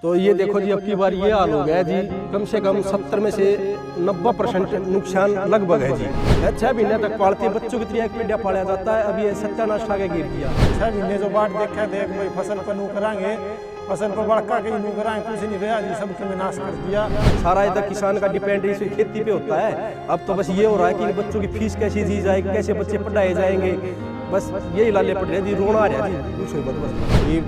तो ये देखो जी, अब की बार ये हाल हो गया है जी, कम से कम 70 में से 90% नुकसान लगभग है जी। 6 महीने तक पालते बच्चों की तरह एक पेड़ा पाला जाता है, अब ये सत्यानाश आगे गिर दिया। 6 महीने जो बाट देखा देख भाई फसल पर नू कराएंगे, फसल पर बड़का के नू कराएंगे, कुछ नहीं रहा जी, सबके विनाश कर दिया। सारा इधर किसान का डिपेंड इसी खेती पे होता है। अब तो बस ये हो रहा है कि इन बच्चों की फीस कैसी दी जाए, कैसे बच्चे पढ़ाए जाएंगे, बस यही लाले पड़ रहे जी, रोना आ रहा जी, पूछो मत बस।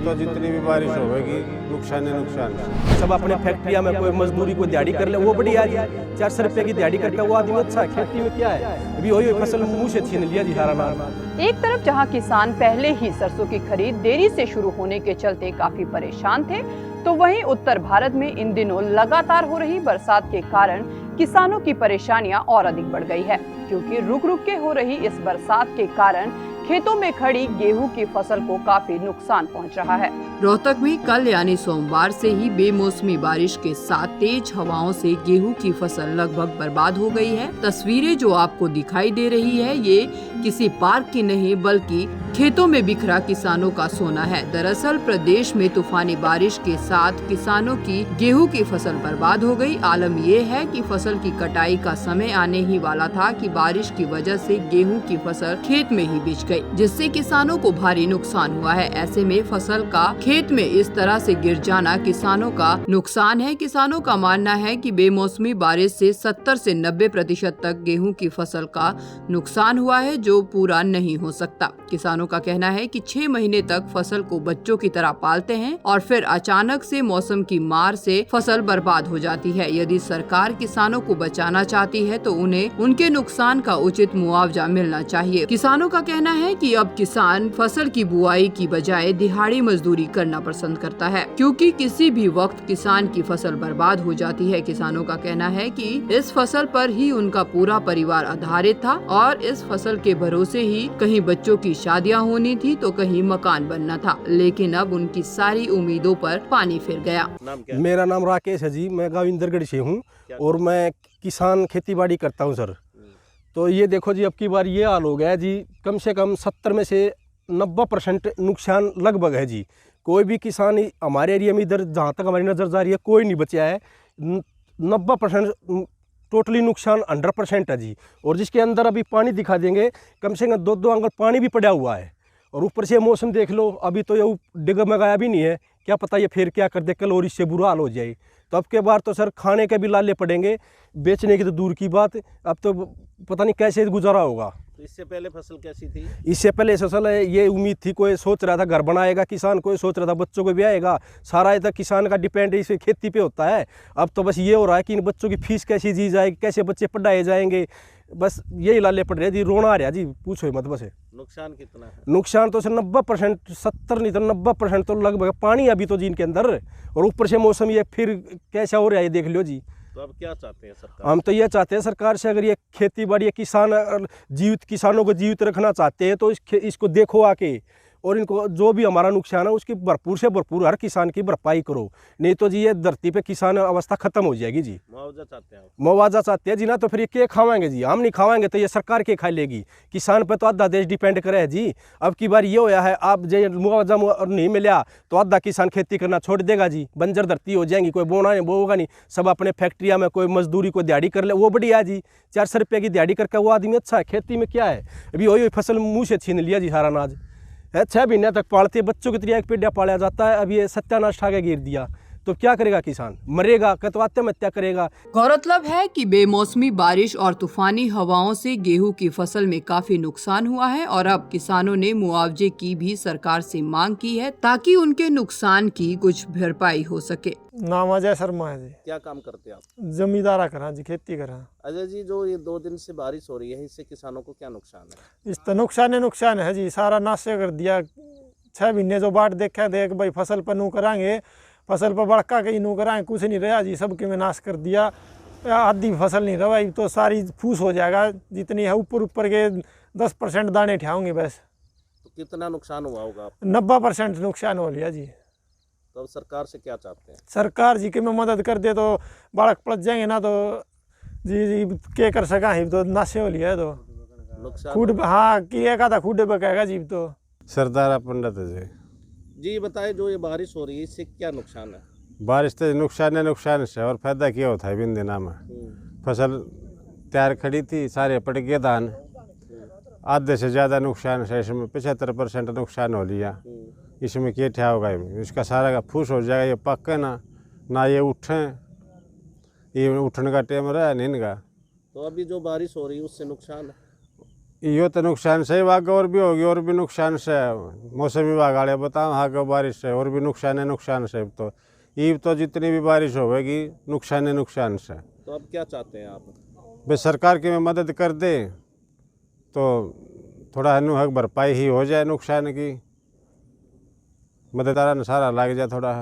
तो जितनी भी बारिश होगी नुकसान है नुकसान। सब अपने फैक्ट्रिया में कोई मजदूरी को दिहाड़ी कर ले, वो बढ़िया जी, 400 रुपये की दिहाड़ी करके वो आदमी अच्छा है। खेती में क्या है, अभी वही फसल मुंह से छीन लिया जी सारा नाम। एक तरफ जहां किसान पहले ही सरसों की खरीद देरी से शुरू होने के चलते काफी परेशान थे, तो वहीं उत्तर भारत में इन दिनों लगातार हो रही बरसात के कारण किसानों की परेशानियां और अधिक बढ़ गई है, क्योंकि रुक रुक के हो रही इस बरसात के कारण खेतों में खड़ी गेहूं की फसल को काफी नुकसान पहुंच रहा है। रोहतक में कल यानी सोमवार से ही बेमौसमी बारिश के साथ तेज हवाओं से गेहूं की फसल लगभग बर्बाद हो गई है। तस्वीरें जो आपको दिखाई दे रही है, ये किसी पार्क की नहीं बल्कि खेतों में बिखरा किसानों का सोना है। दरअसल प्रदेश में तूफानी बारिश के साथ किसानों की गेहूं की फसल बर्बाद हो गई। आलम ये है कि फसल की कटाई का समय आने ही वाला था कि बारिश की वजह से गेहूं की फसल खेत में ही बिछ गई, जिससे किसानों को भारी नुकसान हुआ है। ऐसे में फसल का खेत में इस तरह से गिर जाना किसानों का नुकसान है। किसानों का मानना है कि बेमौसमी बारिश से 70 से 90% तक गेहूं की फसल का नुकसान हुआ है, जो पूरा नहीं हो सकता। किसानों का कहना है कि 6 महीने तक फसल को बच्चों की तरह पालते हैं और फिर अचानक से मौसम की मार से फसल बर्बाद हो जाती है। यदि सरकार किसानों को बचाना चाहती है तो उन्हें उनके नुकसान का उचित मुआवजा मिलना चाहिए। किसानों का कहना है कि अब किसान फसल की बुआई की बजाय दिहाड़ी मजदूरी करना पसंद करता है, क्योंकि किसी भी वक्त किसान की फसल बर्बाद हो जाती है। किसानों का कहना है कि इस फसल पर ही उनका पूरा परिवार आधारित था और इस फसल के भरोसे ही कहीं बच्चों की शादियां होनी थी तो कहीं मकान बनना था, लेकिन अब उनकी सारी उम्मीदों पर पानी फिर गया। मेरा नाम राकेश है जी, मैं गाँव इंदरगढ़ से हूँ और मैं किसान खेती बाड़ी करता हूँ सर। तो ये देखो जी, अब की बार ये हाल हो गया है जी, कम से कम 70 में से 90% नुकसान लगभग है जी। कोई भी किसान हमारे एरिया में इधर जहाँ तक हमारी नज़र जा रही है कोई नहीं बचा है। 90% टोटली नुकसान 100% है जी। और जिसके अंदर अभी पानी दिखा देंगे, कम से कम 2-2 आंगल पानी भी पड़ा हुआ है। और ऊपर से मौसम देख लो, अभी तो ये डगमगाया भी नहीं है, क्या पता ये फिर क्या कर दे कल और इससे बुरा हाल हो जाए। तो अब के बार तो सर खाने के भी लाले पड़ेंगे, बेचने की तो दूर की बात, अब तो पता नहीं कैसे गुजारा होगा। तो इससे पहले फसल कैसी थी? इससे पहले फसल ये उम्मीद थी, कोई सोच रहा था घर बनाएगा किसान, कोई सोच रहा था बच्चों को ब्याएगा, सारा इधर किसान का डिपेंड इस खेती पे होता है। अब तो बस ये हो रहा है कि इन बच्चों की फीस कैसी दी जाएगी, कैसे बच्चे पढ़ाए जाएंगे, बस यही लाले पड़ रहे जी, रोना आ रहा जी, पूछो मत बस। नुकसान कितना है? नुकसान तो सर 90%, 70 नहीं तो 90% तो लगभग पानी अभी तो जी इनके अंदर, और ऊपर से मौसम ये फिर कैसा हो रहा है देख लो जी। तो अब क्या चाहते हैं सरकार? हम तो ये चाहते हैं सरकार से, अगर ये खेती बाड़ी किसान जीवित किसानों को जीवित रखना चाहते हैं तो इसको देखो आके, और इनको जो भी हमारा नुकसान है उसकी भरपूर से भरपूर हर किसान की भरपाई करो, नहीं तो जी ये धरती पे किसान अवस्था खत्म हो जाएगी जी। मुआवजा चाहते हैं आप? मुआवजा चाहते हैं जी, ना तो फिर ये क्या खावाएंगे जी, हम नहीं खावाएंगे तो ये सरकार के खा लेगी। किसान पे तो आधा देश डिपेंड करे है जी। अब की बार ये होया है, आप जो मुआवजा नहीं मिला तो आधा किसान खेती करना छोड़ देगा जी, बंजर धरती हो जाएंगी, कोई बोना नहीं बोगा नहीं, सब अपने फैक्ट्रिया में कोई मजदूरी को दिहाड़ी कर ले, वो बढ़िया जी, 400 रुपये की दिहाड़ी करके वो आदमी अच्छा है। खेती में क्या है, अभी वही फसल मुँह से छीन लिया जी सारा अनाज। 6 महीने तक पालते बच्चों की तरह एक पेड़ा पाला जाता है, अब ये सत्यानाश आगे गिर दिया, तो क्या करेगा किसान, मरेगा तो आत्महत्या करेगा। गौरतलब है कि बेमौसमी बारिश और तूफानी हवाओं से गेहूं की फसल में काफी नुकसान हुआ है और अब किसानों ने मुआवजे की भी सरकार से मांग की है ताकि उनके नुकसान की कुछ भरपाई हो सके। नाम अजय शर्मा है जी। क्या काम करते हैं आप? जमींदारा करा जी, खेती करा। अजय जी, जो ये 2 दिन से बारिश हो रही है, इससे किसानों को क्या नुकसान है? इस तो नुकसान है जी, सारा नाश कर दिया। 6 महीने जो बाट देखा देख भाई फसल पर नू कराएंगे, फसल पर बड़का के नू कराएंगे, कुछ नहीं रहा जी, सबके में नाश कर दिया। आधी फसल नहीं रहा तो सारी फूस हो जाएगा, जितनी है ऊपर के 10% दाने ठेहोंगे बस। तो कितना नुकसान हुआ होगा? 90% नुकसान हो लिया जी। तो अब सरकार से क्या चाहते हैं? सरकार जी के में मदद कर दे तो बालक पलट जाएंगे, ना तो जी क्या कर सका ही, तो नाशे हो लिया है तो नुकसान खूड, हाँ किए का था खूडे बकाएगा जी। तो सरदार पंडित है जी। जी बताए, जो ये बारिश हो रही है इससे क्या नुकसान है? बारिश तो नुकसान से और फायदा क्या होता है बिन दिना में। फसल तैयार खड़ी थी, सारे पड़ गए धान, आधे से ज़्यादा नुकसान है इसमें, 75% नुकसान हो लिया। इसमें क्या ठा होगा, इसका सारा का फूस हो जाएगा, ये पक्के ना ये उठें, ये उठने का टाइम रहा नहीं इनका। तो अभी जो बारिश हो रही है उससे नुकसान है। यो तो नुकसान से आगे और भी होगी, और भी नुकसान से। मौसम विभाग वाले बताओ आगे बारिश से और भी नुकसान से। तो ईब तो जितनी भी बारिश होगी नुकसान से। तो अब क्या चाहते हैं आप? भाई सरकार की में मदद कर दे तो थोड़ा हक भरपाई ही हो जाए नुकसान की, मदद सारा लग जाए थोड़ा।